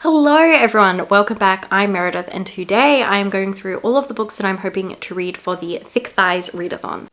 Hello everyone, welcome back. I'm Meredith and today I am going through all of the books that I'm hoping to read for the Thick Thighs Readathon.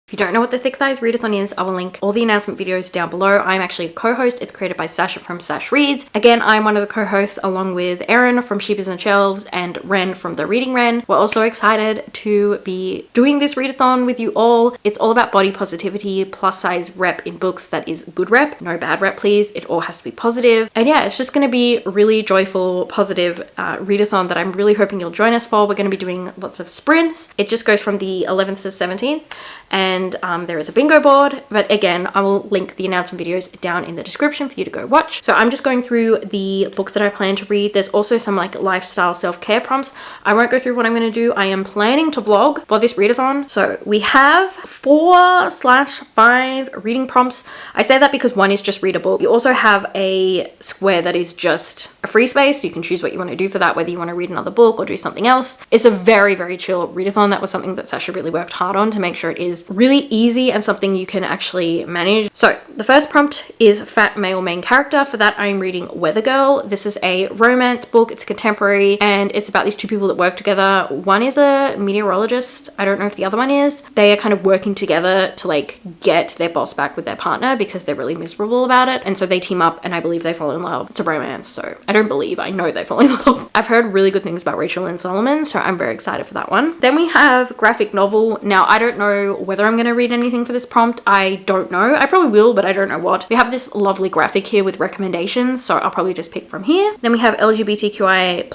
If you don't know what the Thick Thighs Readathon is, I will link all the announcement videos down below. I'm actually a co-host. It's created by Sasha from Sash Reads. Again, I'm one of the co-hosts along with Erin from She Business Shelves and Ren from The Reading Ren. We're also excited to be doing this readathon with you all. It's all about body positivity, plus size rep in books that is good rep, no bad rep please. It all has to be positive. And yeah, it's just going to be really joyful, positive readathon that I'm really hoping you'll join us for. We're going to be doing lots of sprints. It just goes from the 11th to 17th. And there is a bingo board, but again, I will link the announcement videos down in the description for you to go watch. So I'm just going through the books that I plan to read. There's also some like lifestyle self-care prompts. I won't go through what I'm going to do. I am planning to vlog for this readathon. So we have 4/5 reading prompts. I say that because one is just read a book. You also have a square that is just a free space. So you can choose what you want to do for that, whether you want to read another book or do something else. It's a very, very chill readathon. That was something that Sasha really worked hard on to make sure it is really easy and something you can actually manage. So the first prompt is fat male main character. For that, I'm reading Weather Girl. This is a romance book. It's contemporary and it's about these two people that work together. One is a meteorologist. I don't know if the other one is. They are kind of working together to like get their boss back with their partner because they're really miserable about it. And so they team up and I believe they fall in love. It's a romance. So I don't believe, I know they fall in love. I've heard really good things about Rachel and Solomon, so I'm very excited for that one. Then we have graphic novel. Now I don't know whether I'm going to read anything for this prompt. I don't know. I probably will, but I don't know what. We have this lovely graphic here with recommendations, so I'll probably just pick from here. Then we have LGBTQIA+.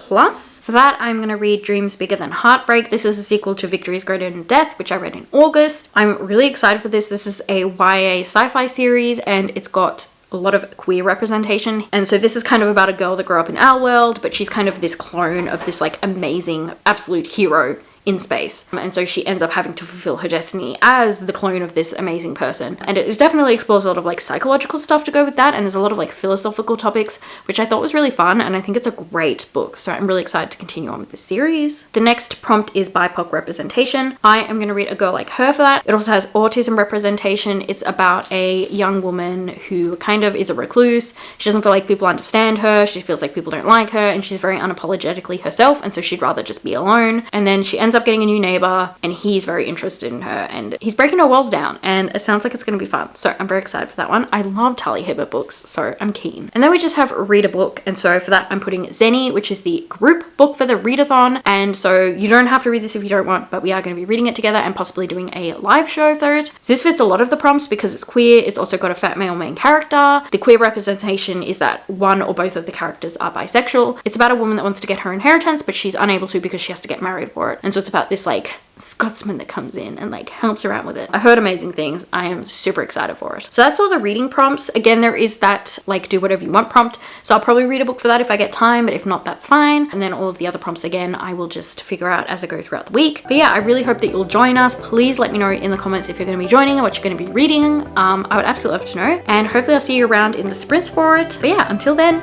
For that, I'm going to read Dreams Bigger Than Heartbreak. This is a sequel to Victories Greater Than Death, which I read in August. I'm really excited for this. This is a YA sci-fi series and it's got a lot of queer representation. And so this is kind of about a girl that grew up in our world, but she's kind of this clone of this like amazing absolute hero in space. And so she ends up having to fulfill her destiny as the clone of this amazing person. And it definitely explores a lot of like psychological stuff to go with that. And there's a lot of like philosophical topics, which I thought was really fun. And I think it's a great book. So I'm really excited to continue on with this series. The next prompt is BIPOC representation. I am going to read A Girl Like Her for that. It also has autism representation. It's about a young woman who kind of is a recluse. She doesn't feel like people understand her. She feels like people don't like her and she's very unapologetically herself. And so she'd rather just be alone. And then she ends up getting a new neighbor and he's very interested in her and he's breaking her walls down and it sounds like it's going to be fun. So I'm very excited for that one. I love Tali Hibbert books, so I'm keen. And then we just have Read a Book. And so for that, I'm putting Zenny, which is the group book for the readathon. And so you don't have to read this if you don't want, but we are going to be reading it together and possibly doing a live show for it. So this fits a lot of the prompts because it's queer. It's also got a fat male main character. The queer representation is that one or both of the characters are bisexual. It's about a woman that wants to get her inheritance, but she's unable to because she has to get married for it. And so it's about this like Scotsman that comes in and like helps her out with it. I've heard amazing things. I am super excited for it. So that's all the reading prompts. Again, there is that like do whatever you want prompt. So I'll probably read a book for that if I get time, but if not, that's fine. And then all of the other prompts, again, I will just figure out as I go throughout the week. But yeah, I really hope that you'll join us. Please let me know in the comments if you're going to be joining and what you're going to be reading. I would absolutely love to know. And hopefully I'll see you around in the sprints for it. But yeah, until then,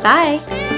bye.